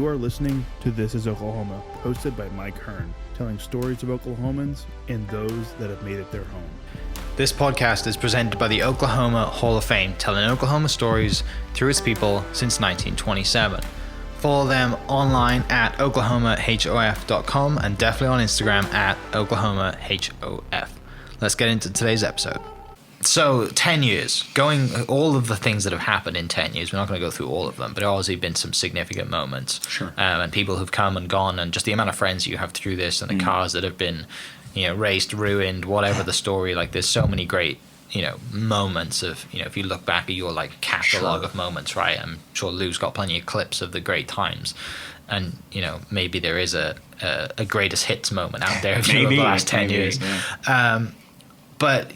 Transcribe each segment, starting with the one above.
You are listening to This is Oklahoma, hosted by Mike Hearn, telling stories of Oklahomans and those that have made it their home. This podcast is presented by the Oklahoma Hall of Fame, telling Oklahoma stories through its people since 1927. Follow them online at oklahomahof.com and definitely on Instagram at oklahomahof. Let's get into today's episode. So 10 years, all of the things that have happened in 10 years, we're not going to go through all of them, but there have obviously been some significant moments. Sure. And people who've come and gone, and just the amount of friends you have through this, and the cars that have been, raced, ruined, whatever the story. Like, there's so many great, moments of, if you look back at your catalog of moments, right? I'm sure Lou's got plenty of clips of the great times. And, maybe there is a greatest hits moment out there of the last 10 years. Yeah. But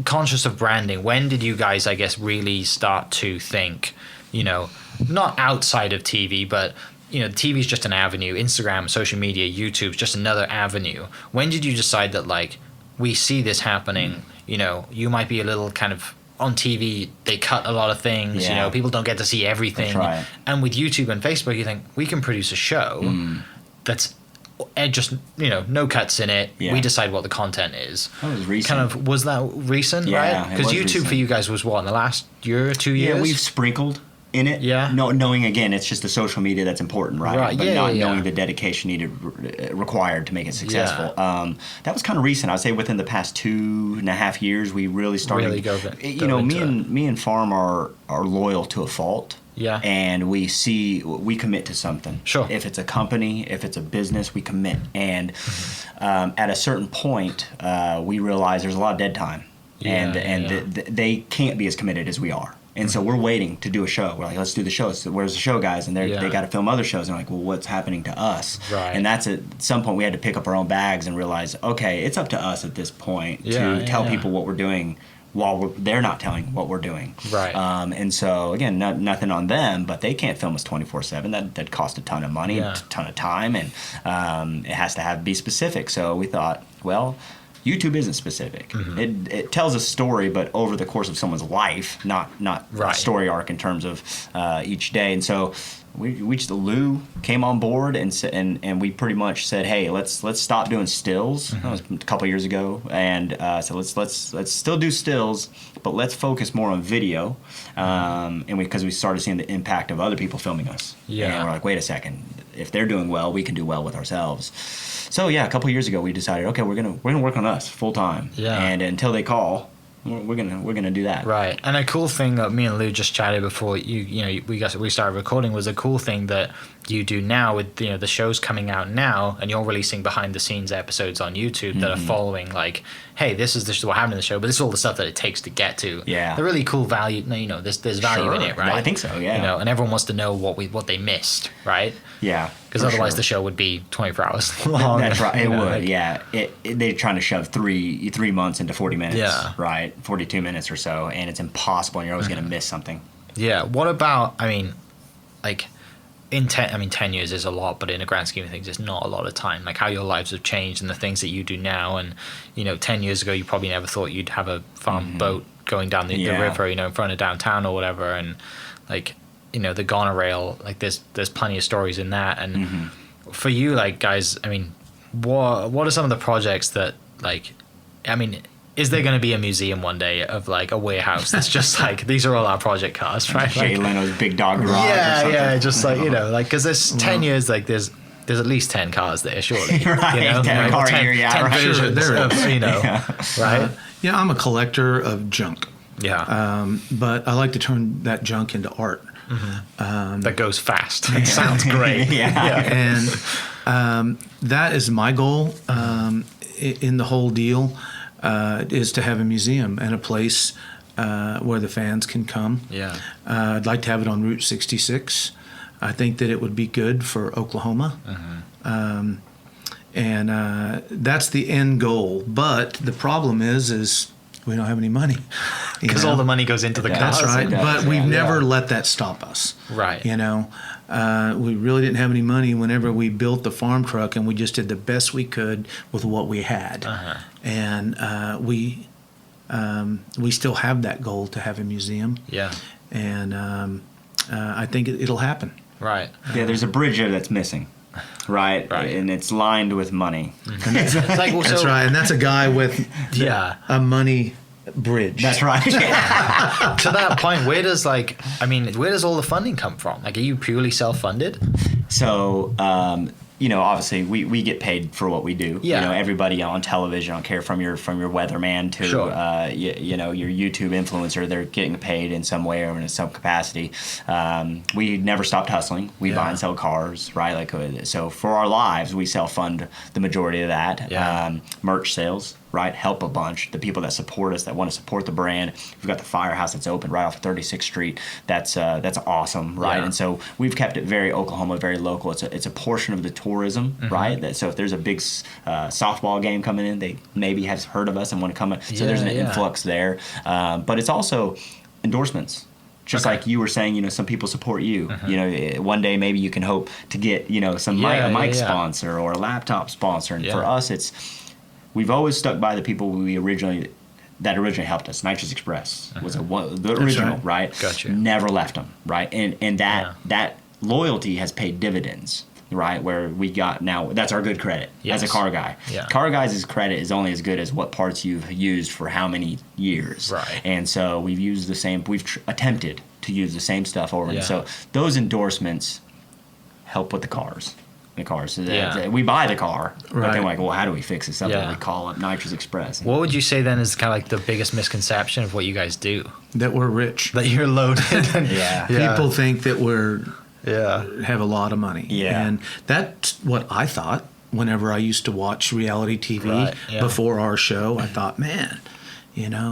conscious of branding, when did you guys, I guess, really start to think, not outside of TV, but TV is just an avenue, Instagram, social media, YouTube's just another avenue. When did you decide that, like, we see this happening, you might be a little kind of on TV, they cut a lot of things, people don't get to see everything. That's right. And with YouTube and Facebook, you think, we can produce a show that's just no cuts in it. We decide what the content is. That was recent. Was that recent? Yeah, right? Because YouTube recent. For you guys was what, in the last year or 2 years? Yeah, we've sprinkled in it. Yeah. Knowing again, it's just the social media that's important, right? Right. But not knowing the dedication required to make it successful. Yeah. That was kind of recent. I'd say within the past 2.5 years, we really started. Me and Farm are loyal to a fault. Yeah. And we commit to something. Sure. If it's a company, if it's a business, we commit. And at a certain point, we realize there's a lot of dead time. They can't be as committed as we are. And so we're waiting to do a show. We're like, let's do the show. So where's the show, guys? And they got to film other shows. And they're like, well, what's happening to us? Right. And that's at some point we had to pick up our own bags and realize, okay, it's up to us at this point to tell people what we're doing while they're not telling what we're doing. Right. And so, again, nothing on them, but they can't film us 24/7. That'd cost a ton of money, a ton of time, and it has to be specific. So we thought, well, YouTube isn't specific. It tells a story, but over the course of someone's life, not a story arc in terms of each day. And so Lou came on board and we pretty much said, hey, let's stop doing stills. That was a couple of years ago, and so let's still do stills, but let's focus more on video. And because we started seeing the impact of other people filming us. Yeah. And we're like, wait a second, if they're doing well, we can do well with ourselves. So a couple of years ago, we decided, okay, we're gonna work on us full time. Yeah. And until they call, we're gonna do that. Right. And a cool thing that me and Lou just chatted before we started recording was a cool thing that you do now with the shows coming out now, and you're releasing behind the scenes episodes on YouTube that are following, like, hey, this is what happened in the show, but this is all the stuff that it takes to get to. Yeah. The really cool value. There's value in it, right? Well, I think so. Yeah. And everyone wants to know what they missed, right? Yeah. Because otherwise the show would be 24 hours long. That's right. It would. Yeah. They're trying to shove 3 months into 40 minutes. Yeah. Right. 42 minutes or so, and it's impossible. And you're always going to miss something. Yeah. What about? In 10 years is a lot, but in a grand scheme of things, it's not a lot of time. Like, how your lives have changed and the things that you do now. And 10 years ago, you probably never thought you'd have a farm boat going down the river, in front of downtown or whatever. And like, the Monorail, like there's plenty of stories in that. And for you, like, guys, what are some of the projects that, like, is there going to be a museum one day of, like, a warehouse that's just like, these are all our project cars, right? Jay Leno's Big Dog Garage. Yeah, just like, because there's 10 years, like, there's at least 10 cars there, surely. Right, 10 car here, 10 versions sure, there of, right? I'm a collector of junk. Yeah. But I like to turn that junk into art. That goes fast. It sounds great. And that is my goal in the whole deal. Is to have a museum and a place where the fans can come. Yeah. I'd like to have it on Route 66. I think that it would be good for Oklahoma. And that's the end goal. But the problem is we don't have any money. Because all the money goes into the cars. That's right. But we've never let that stop us. Right. We really didn't have any money whenever we built the farm truck, and we just did the best we could with what we had. And we still have that goal to have a museum. Yeah. And I think it'll happen. Right. Yeah, there's a bridge there that's missing. Right? And it's lined with money. It's like, well, That's so- right, and that's a guy with Yeah. a money bridge. That's right. To that point, where does all the funding come from? Like, are you purely self-funded? So, obviously we get paid for what we do. Yeah. Everybody on television, I don't care from your weatherman to Sure. your YouTube influencer, they're getting paid in some way or in some capacity. We never stopped hustling. We buy and sell cars, right? So for our lives, we self-fund the majority of that. Yeah. Merch sales, right? Help a bunch. The people that support us, that want to support the brand. We've got the firehouse that's open right off 36th Street. That's awesome, right? Yeah. And so we've kept it very Oklahoma, very local. It's a portion of the tourism, right? So if there's a big softball game coming in, they maybe have heard of us and want to come in. So there's an influx there. But it's also endorsements. Just like you were saying, some people support you. One day maybe you can hope to get, some a mic sponsor or a laptop sponsor. And for us, we've always stuck by the people that originally helped us. Nitrous Express was the original, right? Gotcha. Never left them, right? And that loyalty has paid dividends, right? Where we got now, that's our good credit as a car guy. Yeah. Car guys' credit is only as good as what parts you've used for how many years. Right. And so we've used the same, attempted to use the same stuff over. Yeah. And so those endorsements help with the cars. So Yeah. we buy the car, but then Right. we're like, well, how do we fix this up? Yeah. And we call up Nitrous Express. What would you say then is kind of like the biggest misconception of what you guys do? that we're rich. That you're loaded. And, Yeah. People think that we're Yeah. have a lot of money. Yeah. And that's what I thought whenever I used to watch reality TV Right, yeah. before our show. I thought, man,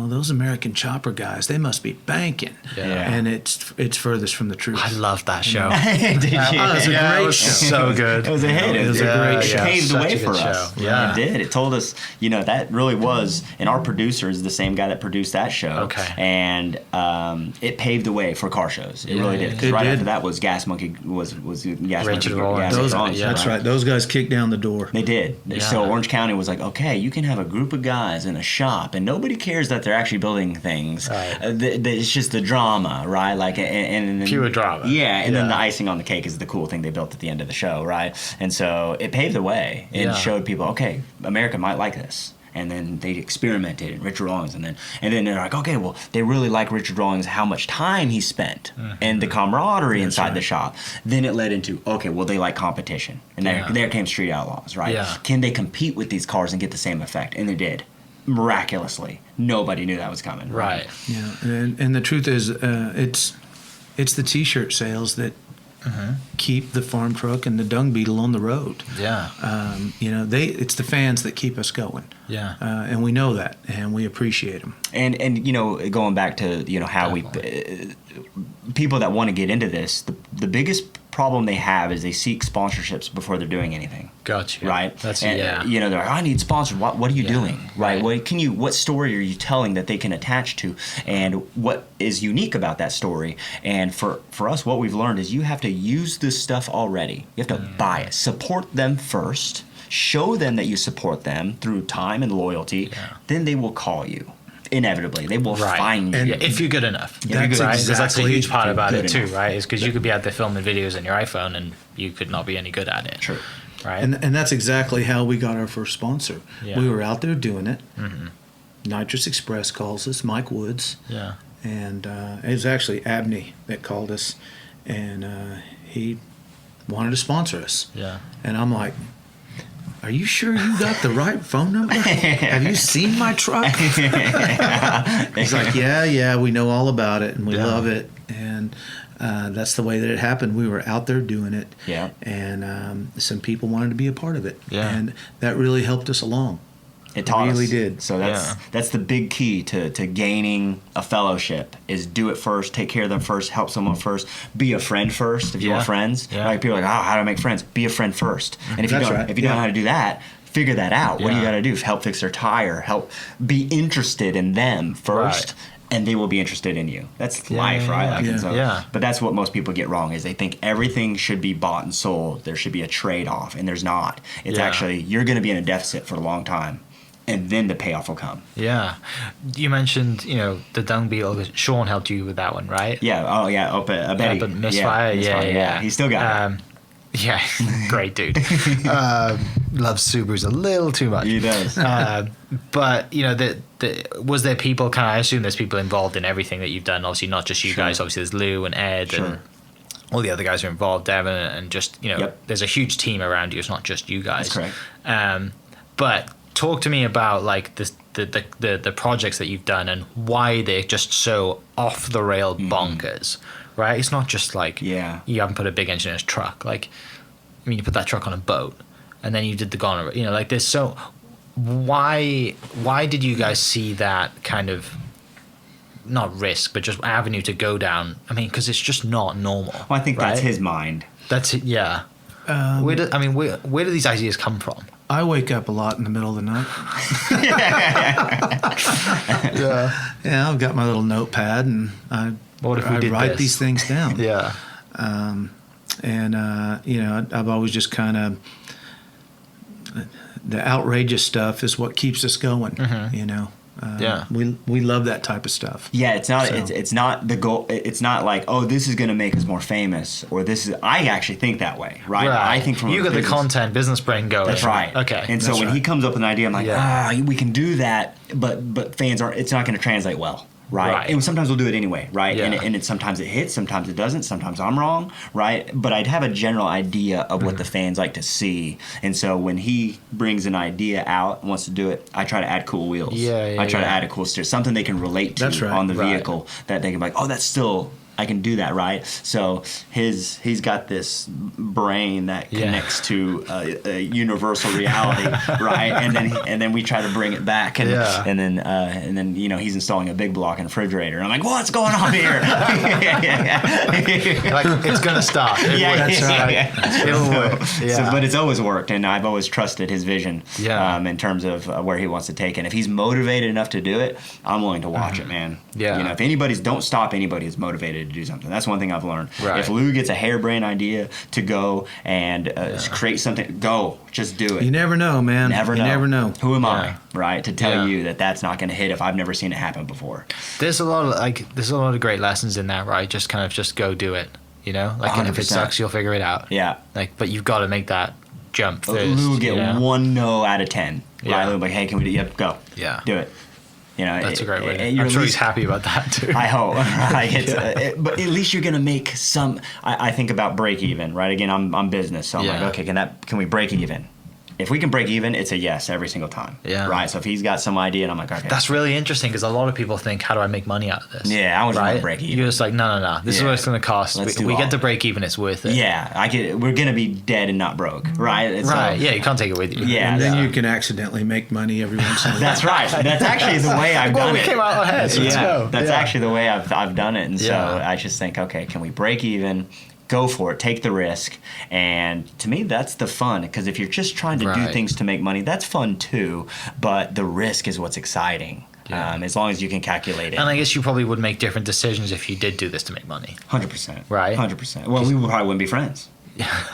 those American Chopper guys, they must be banking. Yeah. And it's furthest from the truth. I love that show. Did you? Oh, it was a Yeah, it great was show. so good. It was a hit. It was a great show. It paved the Such way a for good us. show. Yeah. It did. It told us, that really was, and our producer is the same guy that produced that show. Okay. And it paved the way for car shows. It really did. 'Cause It right did. after that was Gas Monkey, was Gas Richard Monkey. Rollins. Gas Those, Monkey, That's right. Those guys kicked down the door. They did. Yeah. So Orange County was like, okay, you can have a group of guys in a shop, and nobody cares that they're actually building things. Right. It's just the drama, right? Like, and then, Pure drama. Yeah, and then Yeah. the icing on the cake is the cool thing they built at the end of the show, right? And so it paved the way and Yeah. showed people, okay, America might like this. And then they experimented in Richard Rawlings, and then they're like, okay, well, they really like Richard Rawlings, how much time he spent, and the camaraderie inside the shop. Then it led into, okay, well, they like competition, and there came Street Outlaws, right? Yeah. Can they compete with these cars and get the same effect? And they did, miraculously. Nobody knew that was coming. Right. Yeah, and the truth is, it's the T-shirt sales that keep the Farmtruck and the Dung Beetle on the road. Yeah. It's the fans that keep us going. Yeah. And we know that, and we appreciate them. And going back to how we people that want to get into this, the biggest problem they have is they seek sponsorships before they're doing anything. Gotcha. Right. That's and, they're like, I need sponsors. What are you doing? Right. Right. What story are you telling that they can attach to, and what is unique about that story? And for us, what we've learned is you have to use this stuff already. You have to buy it, support them first, show them that you support them through time and loyalty. Yeah. Then they will call you. Inevitably, they will Right. find you. And Yeah, if you're good enough. If you're good Right? enough. Because that's a huge part about Good it too, enough. right? Is because you could be out there filming videos on your iPhone and you could not be any good at it. True. Right? And that's exactly how we got our first sponsor. Yeah. We were out there doing it. Nitrous Express calls us, Mike Woods, yeah. and it was actually Abney that called us, and he wanted to sponsor us. Yeah. And I'm like, are you sure you got the right phone number? Have you seen my truck? He's like, yeah, we know all about it, and we Yeah. love it. And that's the way that it happened. We were out there doing it, Yeah. and some people wanted to be a part of it. Yeah. And that really helped us along. It taught really us. did. So that's the big key to gaining a fellowship is do it first, take care of them first, help someone first, be a friend first if you Yeah. want friends. Yeah. Like people are like, oh, how do I make friends? Be a friend first. And if you That's don't right. if you don't know how to do that, figure that out. What do you Yeah. got to do? Help fix their tire, help be interested in them first. Right. And they will be interested in you. That's life, yeah, right? yeah. Like, Yeah. and so- Yeah. But that's what most people get wrong is they think everything should be bought and sold. There should be a trade-off, and there's not. It's Yeah. actually you're going to be in a deficit for a long time. and then the payoff will come. Yeah. You mentioned, the Dung Beetle. Sean helped you with that one, right? Yeah. Oh, yeah. Betty. But Misfire, yeah. He still got it. Yeah, great dude. Loves Subarus a little too much. He does. But was there people? I assume there's people involved in everything that you've done. Obviously, not just you guys. Obviously, there's Lou and Ed and all the other guys are involved. Devin and just there's a huge team around you. It's not just you guys. That's correct. But talk to me about like the projects that you've done and why they're just so off the rail bonkers. Right, it's not just like you haven't put a big engine in a truck. Like, I mean, you put that truck on a boat, and then you did the Goner. Like this. So, why did you guys see that kind of not risk, but just avenue to go down? I mean, because it's just not normal. Well, I think that's his mind. That's it. Yeah. Where do these ideas come from? I wake up a lot in the middle of the night. Yeah, I've got my little notepad, and I write these things down. Yeah. I've always just kind of, the outrageous stuff is what keeps us going. We love that type of stuff. Yeah, it's not. So. It's not the goal. It's not like, oh, this is going to make us more famous, or this is. I actually think that way, right? I think from you got the content business brain going. That's right. Okay. And so when he comes up with an idea, I'm like, we can do that, but fans aren't. It's not going to translate well. Right. And sometimes we'll do it anyway, right? Yeah. And sometimes it hits, sometimes it doesn't, sometimes I'm wrong, right? But I'd have a general idea of what the fans like to see. And so when he brings an idea out and wants to do it, I try to add cool wheels. I try to add a cool steer, something they can relate to on the vehicle that they can be like, oh, that's still... I can do that, right? So he's got this brain that connects to a universal reality, right? And then we try to bring it back, and then he's installing a big block in a refrigerator. And I'm like, what's going on here? Like it's gonna stop. That's right. It'll work. So, but it's always worked, and I've always trusted his vision in terms of where he wants to take it. And if he's motivated enough to do it, I'm willing to watch it, man. Yeah. If don't stop anybody who's motivated to do something. That's one thing I've learned. Right. If Lou gets a harebrained idea to go and create something, just do it. You never know, man. Never know. Who am I, right, to tell you that that's not going to hit if I've never seen it happen before? There's a lot of great lessons in that, right? Just go do it. And if it sucks, you'll figure it out. Yeah. But you've got to make that jump first. Lou will get 1 no out of 10. Yeah. Right? Lou will be like, hey, can we do it? Yep, go. Yeah. Do it. That's a great way. I'm sure he's happy about that too. I hope. But at least you're gonna make some. I think about break even, right? Again, I'm business, so I'm like, okay, can we break even? If we can break even, it's a yes every single time. Yeah. Right. So if he's got some idea, and I'm like, okay. That's really interesting because a lot of people think, how do I make money out of this? Yeah, I was want to break even. You're just like, no. This is what it's going to cost. We get to break even. It's worth it. Yeah, we're going to be dead and not broke, right? Right. Yeah, you can't take it with you. Yeah. And then you can accidentally make money every once in a while. That's right. That's actually the way I've done it. We came out ahead. So let's go. That's actually the way I've done it, and so I just think, okay, can we break even? Go for it, take the risk. And to me, that's the fun, because if you're just trying to do things to make money, that's fun too, but the risk is what's exciting. As long as you can calculate it. And I guess you probably would make different decisions if you did do this to make money. 100%. Right? 100%. Well, we probably wouldn't be friends.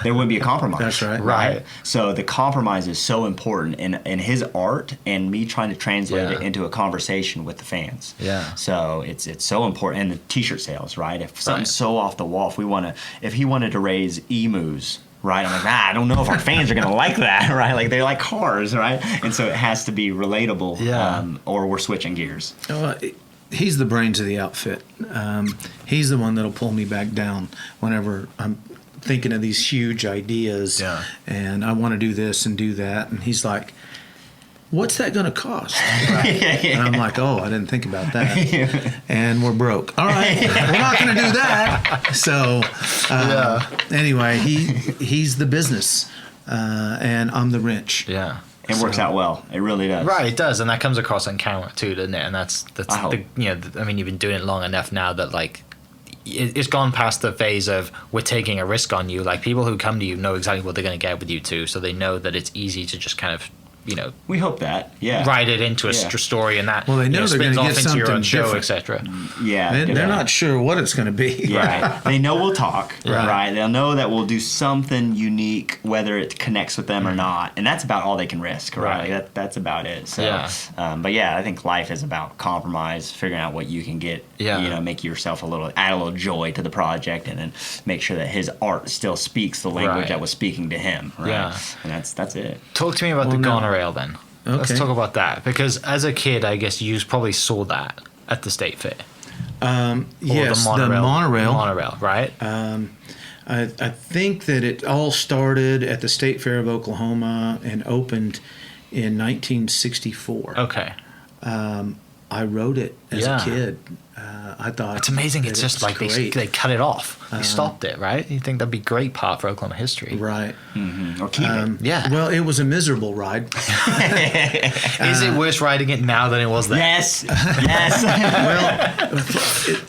There wouldn't be a compromise. That's right. Right. So the compromise is so important in his art, and me trying to translate it into a conversation with the fans. Yeah. So it's so important. And the T-shirt sales, right? If something's so off the wall, if he wanted to raise emus, right? I'm like, I don't know if our fans are going to like that, right? Like, they like cars, right? And so it has to be relatable, or we're switching gears. He's the brains of the outfit. He's the one that'll pull me back down whenever I'm thinking of these huge ideas, and I want to do this and do that, and he's like, what's that going to cost? And I'm like, I didn't think about that. And we're broke. All right, we're not going to do that. So anyway, he's the business, and I'm the wrench. Yeah. It works out well. It really does. Right, it does, and that comes across on camera too, doesn't it? And that's I mean, you've been doing it long enough now that like it's gone past the phase of we're taking a risk on you. Like, people who come to you know exactly what they're going to get with you too, so they know that it's easy to just kind of We hope that. Yeah. write it into a Yeah. story, and that Well, they know they're spins gonna off get into your own something show, different. etc. Yeah. They're not sure what it's going to be. Yeah. They know we'll talk, Right. right? They'll know that we'll do something unique, whether it connects with them or not, and that's about all they can risk, right? Right. That's about it. So, Yeah. but yeah, I think life is about compromise, figuring out what you can get. Yeah. Make yourself add a little joy to the project, and then make sure that his art still speaks the language Right. that was speaking to him. Right? Yeah. And that's it. Talk to me about the Monorail then. Let's Okay. talk about that, because as a kid, I guess you probably saw that at the state fair. Yes, the monorail. Monorail, right? I think that it all started at the State Fair of Oklahoma and opened in 1964. Okay. I rode it as Yeah. a kid. I thought It's amazing. that It's just like great. they cut it off. They stopped it, right? You think that'd be a great part for Oklahoma history. Right. Or keep it. Yeah. Well, it was a miserable ride. Is it worse riding it now than it was then? Yes. Yes.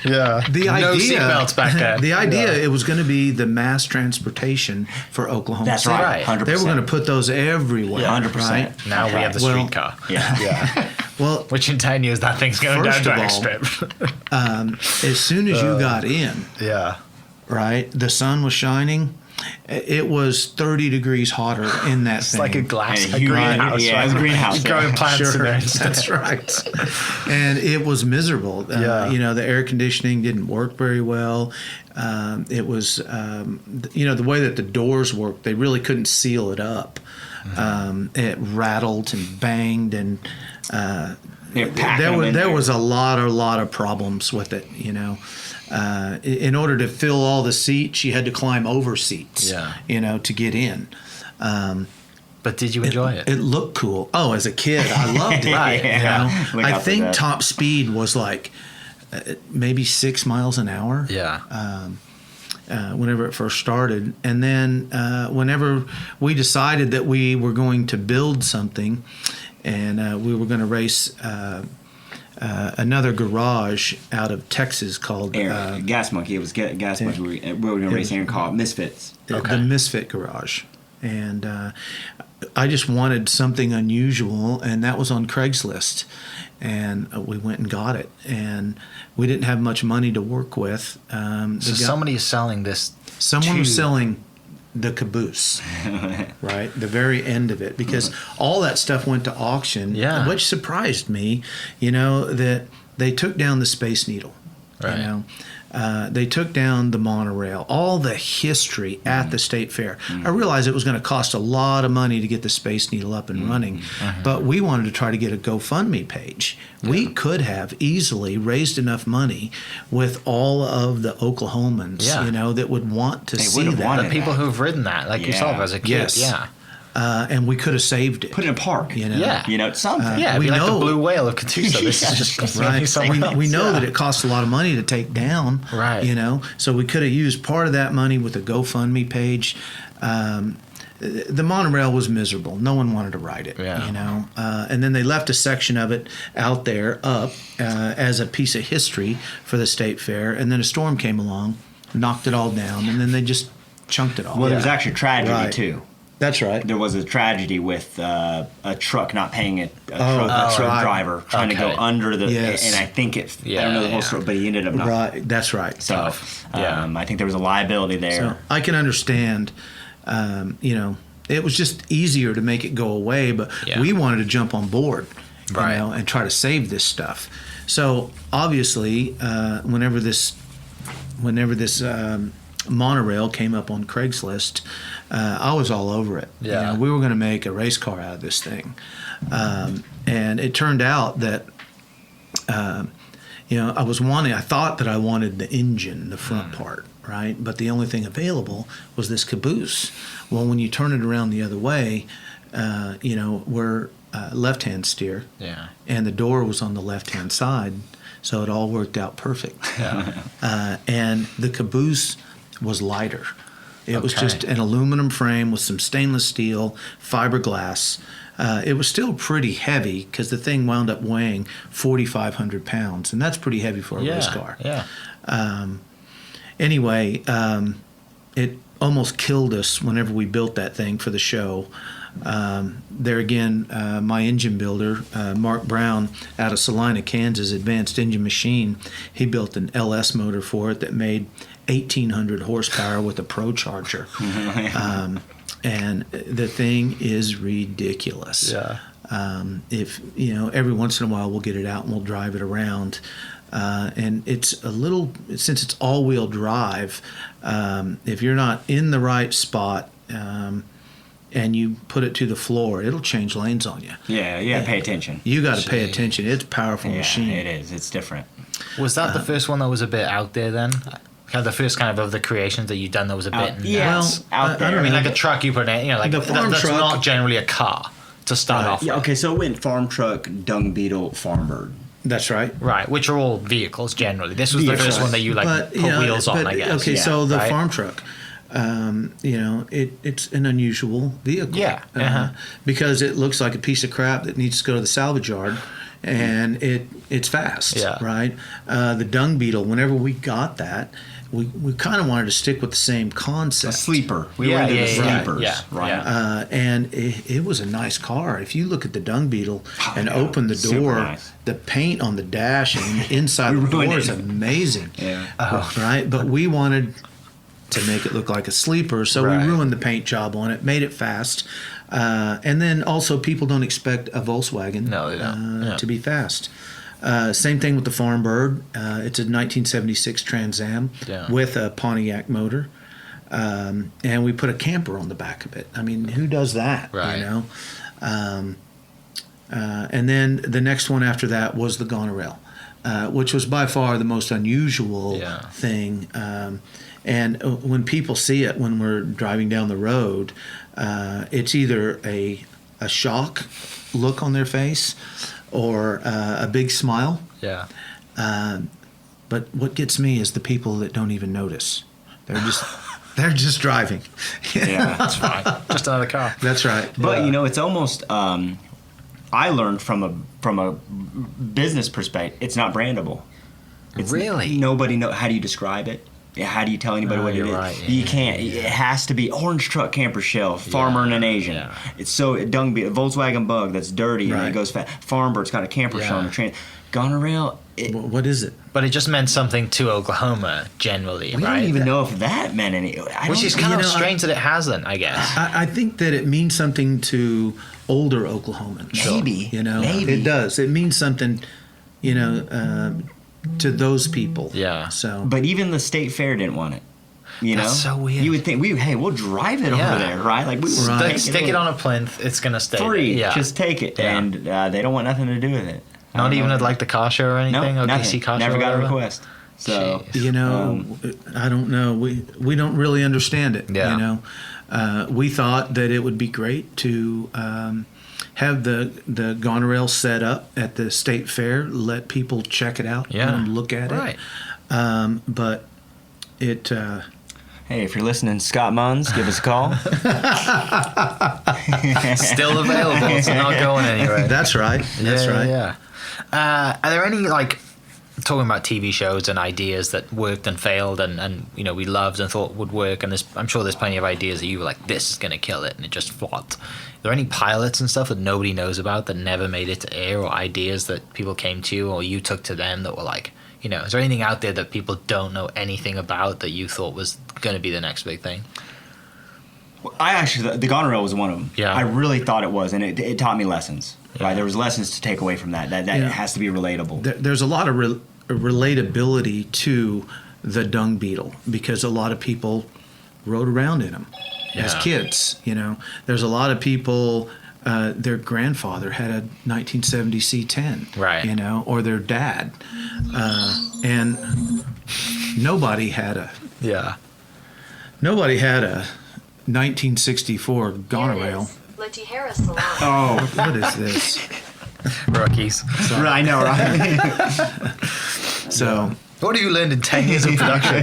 Yeah. The idea, No seatbelts back then. The idea, it was going to be the mass transportation for Oklahoma That's City. right. 100%. They were going to put those everywhere. 100%. Right? Now we have the Well, streetcar. Yeah. Well, Which in 10 years, that thing's going down First of drag all, strip. as soon as you got in, Yeah. right, the sun was shining. It was 30 degrees hotter in that It's thing. like a glass, And a you- greenhouse. yeah, right? it's a greenhouse, You're growing yeah. plants in Sure, there instead. that's right. And it was miserable. Yeah. The air conditioning didn't work very well. It was, the way that the doors worked, they really couldn't seal it up. It rattled and banged, and there was a lot of problems with it. In order to fill all the seats, you had to climb over seats. Yeah. To get in. But did you enjoy it? It looked cool. Oh, as a kid, I loved it. Right, yeah. Look I out for think that. top speed was like maybe 6 miles an hour. Yeah. Whenever it first started, and then whenever we decided that we were going to build something, and we were going to race another garage out of Texas called Gas Monkey. It was Gas Monkey. We were going to race here and call it Misfits. the Misfit Garage. And I just wanted something unusual, and that was on Craigslist. And we went and got it. And we didn't have much money to work with. So somebody is selling this. Someone was to- selling the caboose, right? The very end of it, because all that stuff went to auction, Yeah. which surprised me, that they took down the Space Needle, Right. They took down the monorail, all the history at the state fair. I realized it was going to cost a lot of money to get the Space Needle up and running, but we wanted to try to get a GoFundMe page. We could have easily raised enough money with all of the Oklahomans, Yeah. that would want to They see would have that. wanted The people who've ridden that, like Yeah. yourself as a kid. Yes. Yeah. And we could have saved it. Put it in a park. Yeah. It's something. Yeah, it'd we be like know- the blue whale of Catoosa. This is just completely Right. somewhere else. We know Yeah. that it costs a lot of money to take down. Right. So we could have used part of that money with a GoFundMe page. The monorail was miserable. No one wanted to ride it. Yeah. And then they left a section of it out there up as a piece of history for the state fair. And then a storm came along, knocked it all down, and then they just chunked it all. Well, there was actually tragedy Right. too. That's right. There was a tragedy with a truck not paying a that's truck right. driver trying to go Okay. under the, Yes. and I think I don't know the whole story, but he ended up not. Right. That's right. So, Yeah. I think there was a liability there. So I can understand, it was just easier to make it go away, but Yeah. we wanted to jump on board, Right. and try to save this stuff. So obviously, whenever this monorail came up on Craigslist, I was all over it. Yeah. We were going to make a race car out of this thing, and it turned out that. I thought that I wanted the engine, the front part, right? But the only thing available was this caboose. Well, when you turn it around the other way, we're left-hand steer, and the door was on the left-hand side, so it all worked out perfect. And the caboose was lighter. It was Okay. just an aluminum frame with some stainless steel, fiberglass. It was still pretty heavy because the thing wound up weighing 4,500 pounds, and that's pretty heavy for a race car. Yeah. Anyway, it almost killed us whenever we built that thing for the show. There again, my engine builder, Mark Brown, out of Salina, Kansas, Advanced Engine Machine, he built an LS motor for it that made 1,800 horsepower with a Pro Charger. And the thing is ridiculous. Yeah. If every once in a while we'll get it out and we'll drive it around, and it's a little, since it's all-wheel drive. If you're not in the right spot, and you put it to the floor, it'll change lanes on you. Yeah, you gotta pay attention. You got to pay attention. It's a powerful machine. It is. It's different. Was that the first one that was a bit out there then? Kind of the first kind of the creations that you've done that was a bit nuts? Out there. I mean, like a truck you put in, like The that's Farmtruck- not generally a car to start off with. Yeah, okay, so it went Farmtruck, Dung Beetle, Farbird. That's right. Right, which are all vehicles generally. This was the first one that you put wheels on, I guess. Okay, so the right? Farmtruck, it's an unusual vehicle. Yeah. Because it looks like a piece of crap that needs to go to the salvage yard, and it's fast. Yeah. Right. The Dung Beetle. Whenever we got that, we kind of wanted to stick with the same concept. A sleeper. We Yeah, went to yeah, the yeah, sleepers. yeah, Right. yeah. And it was a nice car. If you look at the Dung Beetle and yeah, open the super door, nice. the paint on the dash and inside the ruined door it. is amazing. Yeah. Right? But we wanted to make it look like a sleeper, so Right. we ruined the paint job on it, made it fast. And then also people don't expect a Volkswagen No, they don't. Yeah. to be fast. Same thing with the Farbird. It's a 1976 Trans Am with a Pontiac motor. And we put a camper on the back of it. I mean, who does that? Right. And then the next one after that was the Monorail, which was by far the most unusual thing. And when people see it when we're driving down the road, it's either a shock look on their face or a big smile. Yeah. But what gets me is the people that don't even notice. They're just driving. Yeah. That's fine. Just another car. That's right. But it's almost. I learned from a business perspective, it's not brandable. Really? Nobody know. How do you describe it? Yeah, how do you tell anybody what it you're is? right. You can't. It has to be orange truck camper shell, farmer and an Asian. Yeah. It's so Dung Beetle, Volkswagen Bug that's dirty and Right. it goes fast. Farmbird's got a camper shell on the train. Monorail. What is it? But it just meant something to Oklahoma generally, We right? don't even know if that meant any. Which is kind of strange that it hasn't, I guess. I think that it means something to older Oklahomans. Maybe. Maybe. It does. It means something, to those people. Yeah. So. But even the state fair didn't want it. That's so weird. You would think we'll drive it over there, right? Like we will Stick it on a plinth. It's gonna stay free. there. Yeah. Just take it, Yeah. and they don't want nothing to do with it. Not even at like the car show or anything. No, OKC nothing. car Never show. got a or whatever? request. So Jeez. I don't know. We don't really understand it. Yeah. We thought that it would be great to have the Monorail set up at the state fair, let people check it out, let them look at Right. it. But it. hey, if you're listening, Scott Munns, give us a call. Still available. It's not going anywhere. That's right. That's right. Yeah. Are there any talking about TV shows and ideas that worked and failed and we loved and thought would work, and I'm sure there's plenty of ideas that you were like, this is going to kill it, and it just flopped. Are there any pilots and stuff that nobody knows about that never made it to air, or ideas that people came to you or you took to them that were like, is there anything out there that people don't know anything about that you thought was going to be the next big thing? I actually, the Monorail was one of them. Yeah. I really thought it was, and it taught me lessons. Yeah. Right, there was lessons to take away from that. That has to be relatable. There's a lot of relatability to the Dung Beetle because a lot of people rode around in them as kids. There's a lot of people. Their grandfather had a 1970 C10, right? Or their dad, and nobody had a 1964 Monorail. Letty Harris Salon. Oh, What is this? Rookies. I know, right? So What have you learned in 10 years of production? No,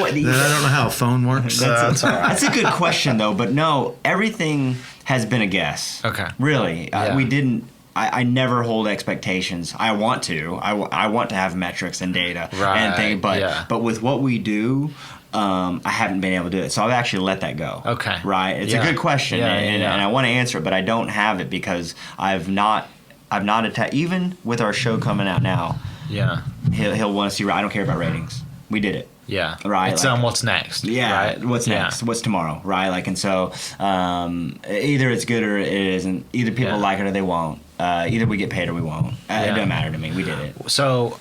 I don't know how a phone works. That's all right. That's a good question, though. But no, everything has been a guess. Okay. Really, Yeah. we didn't. I never hold expectations. I want to. I want to have metrics and data and things, but with what we do, I haven't been able to do it. So I've actually let that go. Okay. Right. It's a good question, and I want to answer it, but I don't have it because I've not attacked. Even with our show coming out now, he'll want to see. I don't care about ratings. We did it. Yeah. Right. It's on what's next. Yeah. Right? What's next? What's tomorrow? Right. Like, and so either it's good or it isn't. Either people like it or they won't. Either we get paid or we won't. It doesn't matter to me. We did it. So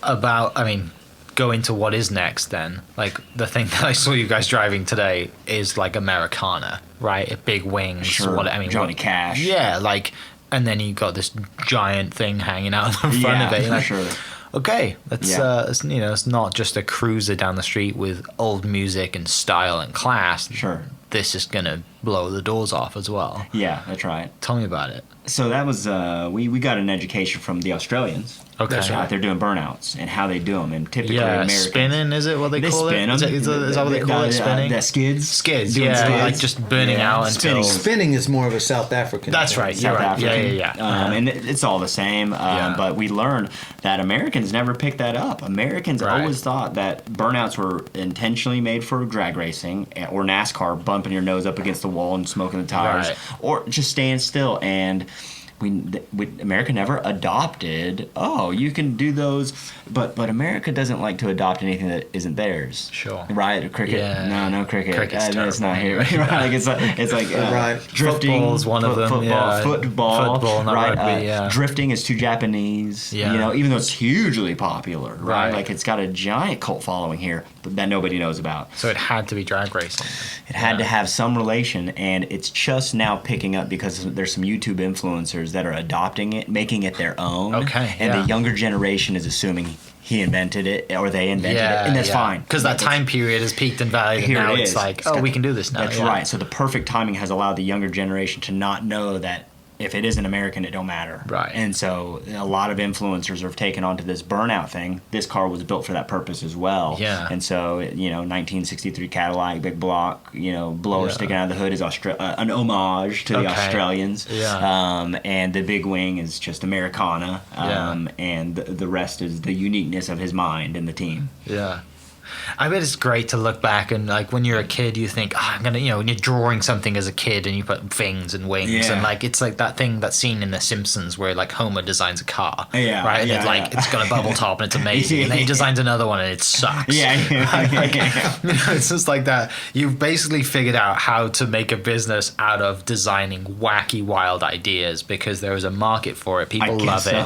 go into what is next then. Like the thing that I saw you guys driving today is like Americana, right? Big wings. Sure. Johnny Cash. Yeah. Like, and then you got this giant thing hanging out in the front of it. For like, sure. Okay, it's not just a cruiser down the street with old music and style and class. Sure. This is gonna blow the doors off as well. Yeah, that's right. Tell me about it. So that was we got an education from the Australians. Okay. Out there doing burnouts and how they do them, and typically Americans, spinning, is it what they call spin it? them. Is that what they call it? Spinning. The skids. Skids. Doing Yeah, skids. like just burning out until Spinning is more of a South African. That's thing. right. You're South right. African. Yeah. And it's all the same. But we learned that Americans never picked that up. Americans always thought that burnouts were intentionally made for drag racing or NASCAR, bumping your nose up against the wall and smoking the tires, or just staying still. And America never adopted. Oh, you can do those, but America doesn't like to adopt anything that isn't theirs. Sure. Right? Cricket. Yeah. No cricket. Cricket's It's not here. terrible. Right? It's like drifting. Football's one of them. Football. Not right. rugby. Drifting is too Japanese. Yeah. Even though it's hugely popular. Right. Like it's got a giant cult following here that nobody knows about. So it had to be drag racing. It had to have some relation, and it's just now picking up because there's some YouTube influencers that are adopting it, making it their own. Okay. And the younger generation is assuming he invented it or they invented it, and that's fine. Because that time period has peaked in value, and Here now it it's is. like, It's got- we can do this now. That's right. So the perfect timing has allowed the younger generation to not know that if it isn't American, it don't matter. Right. And so a lot of influencers have taken onto this burnout thing. This car was built for that purpose as well. Yeah. And so, 1963 Cadillac, big block, blower sticking out of the hood is an homage to the Australians. Yeah. And the big wing is just Americana. And the rest is the uniqueness of his mind and the team. Yeah. I bet it's great to look back and like when you're a kid, you think, I'm gonna, when you're drawing something as a kid and you put fins and wings and like it's like that thing that's seen in The Simpsons where like Homer designs a car, right? And it's got a bubble top and it's amazing, and then he designs another one and it sucks. It's just like that. You've basically figured out how to make a business out of designing wacky, wild ideas because there is a market for it. People love it.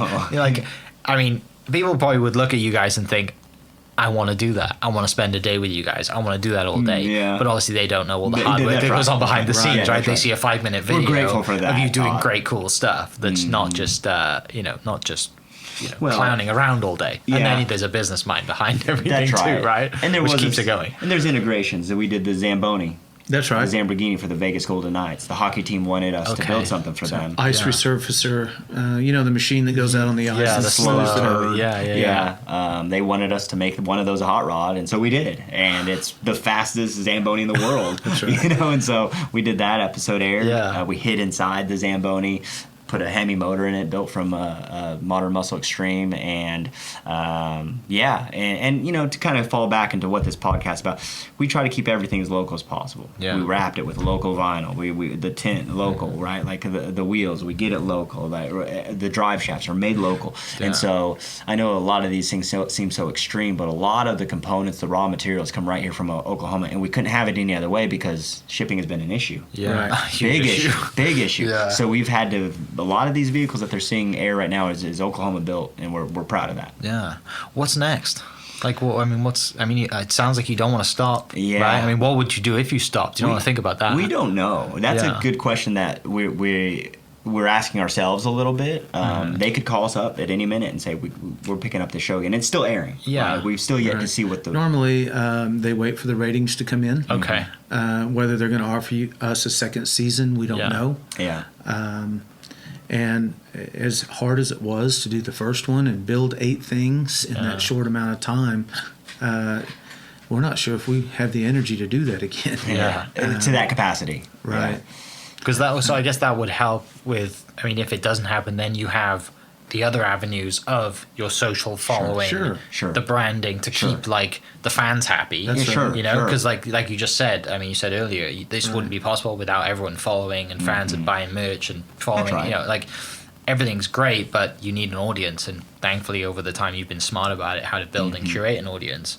People probably would look at you guys and think, I want to do that. I want to spend a day with you guys. I want to do that all day. Yeah. But obviously they don't know all the hard work that goes on behind the scenes, right? They see a 5-minute video grateful for that. of you doing great, cool stuff that's not just, clowning around all day. And then there's a business mind behind everything too, right? And which keeps it going. And there's integrations. That we did the Zamboni. That's right. The Lamborghini for the Vegas Golden Knights. The hockey team wanted us to build something for them. Ice resurfacer, the machine that goes out on the ice. Yeah, and the slows it over. Yeah. They wanted us to make one of those a hot rod, and so we did it. And it's the fastest Zamboni in the world. That's right. And so we did that. Episode aired. Yeah. We hid inside the Zamboni, put a Hemi motor in it, built from Modern Muscle Extreme, and to kind of fall back into what this podcast is about, we try to keep everything as local as possible. Yeah. We wrapped it with local vinyl. We the tint local, right? Like the wheels, we get it local. Like the drive shafts are made local, and so I know a lot of these things seem so extreme, but a lot of the components, the raw materials, come right here from Oklahoma, and we couldn't have it any other way because shipping has been an issue. Yeah, Right. Big issue. Yeah. So we've had to. A lot of these vehicles that they're seeing air right now is Oklahoma built, and we're proud of that. Yeah. What's next? Like, it sounds like you don't want to stop. Yeah. Right? What would you do if you stopped? You don't want to think about that. We don't know. That's a good question that we're asking ourselves a little bit. They could call us up at any minute and say we're picking up the show again. It's still airing. Yeah. We've still yet to see what the Normally, they wait for the ratings to come in. Okay. Whether they're going to offer us a second season, we don't know. Yeah. And as hard as it was to do the first one and build 8 things in that short amount of time, we're not sure if we have the energy to do that again. Yeah. To that capacity. Right. Because I guess that would help with, if it doesn't happen, then you have the other avenues of your social following, Sure. the branding to keep like the fans happy. That's Yeah, sure, You know, sure. because like you just said, I mean, you said earlier, this wouldn't be possible without everyone following and fans and buying merch and following. That's right. You know, like everything's great, but you need an audience. And thankfully, over the time, you've been smart about it, how to build and curate an audience.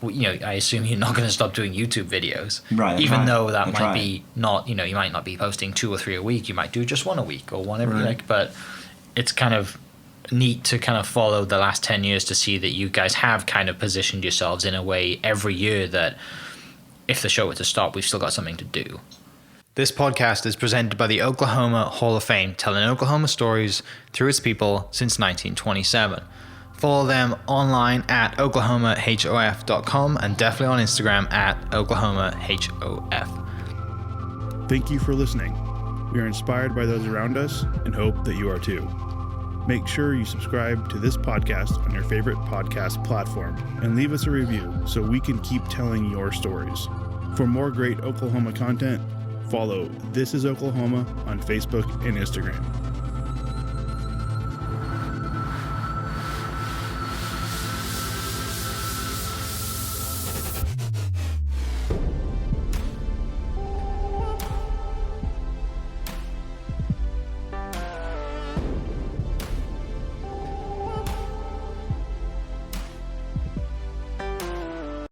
You know, I assume you're not going to stop doing YouTube videos, Right, that's even right. though that That's might right. be not, you know, you might not be posting 2 or 3 a week. You might do just 1 a week or one every week. But it's kind of neat to kind of follow the last 10 years to see that you guys have kind of positioned yourselves in a way every year that if the show were to stop, we've still got something to do. This podcast is presented by the Oklahoma Hall of Fame, telling Oklahoma stories through its people since 1927. Follow them online at oklahomahof.com and definitely on Instagram at oklahomahof. Thank you for listening. We are inspired by those around us and hope that you are too. Make sure you subscribe to this podcast on your favorite podcast platform and leave us a review so we can keep telling your stories. For more great Oklahoma content, follow This Is Oklahoma on Facebook and Instagram.